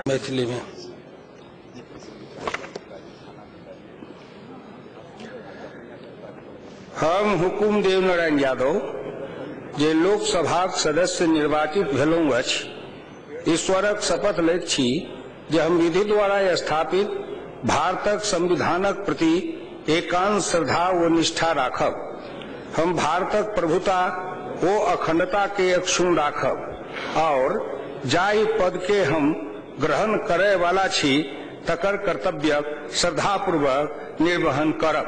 मैथिली में। हम हुकुम देव नारायण यादव जे लोकसभाक सदस्य निर्वाचित भेलहुँ अछि, ईश्वरक शपथ लैत छी जे हम विधि द्वारा स्थापित भारतक संविधानक प्रति एकांत श्रद्धा व निष्ठा राखब। हम भारतक प्रभुता व अखंडता के अक्षुण्ण राखब और जाहि पद के हम ग्रहण करय वाला छी तकर कर्तव्य श्रद्धापूर्वक निर्वहन करब।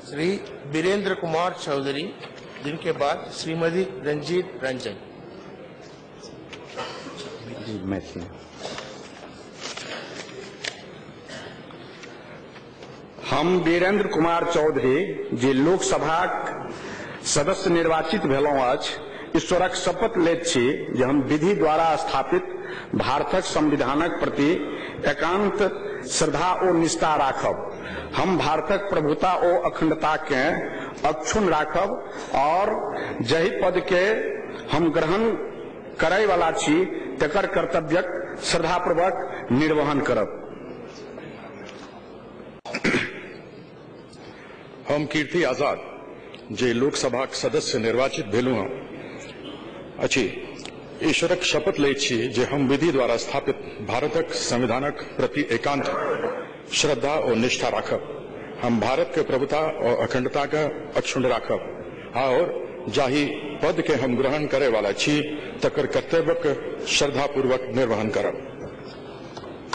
श्री वीरेंद्र कुमार चौधरी, जिनके बाद श्रीमती रंजीत रंजन। हम वीरेंद्र कुमार चौधरी जे लोकसभाक सदस्य निर्वाचित भेलहुँ अछि, ईश्वरक शपथ लैत छी जे हम विधि द्वारा स्थापित भारतक संविधानक प्रति एकांत श्रद्धा और निष्ठा राखब। हम भारतक प्रभुता और अखंडता के अक्षुण्ण राखब और जाहि पद के हम ग्रहण करय वाला छी तकर कर्तव्यक श्रद्धापूर्वक निर्वहन करब। हम कीर्ति आजाद जे लोकसभा सदस्य निर्वाचित भेलहुँ अछि, ईश्वरक शपथ लैत छी जे हम विधि द्वारा स्थापित भारतक संविधानक प्रति एकांत श्रद्धा और निष्ठा राखब। हम भारत के प्रभुता और अखंडता का अक्षुण्ण राखब और जाहि पद के हम ग्रहण करे वाला छी तकर कर्तव्यक श्रद्धापूर्वक निर्वहन करब।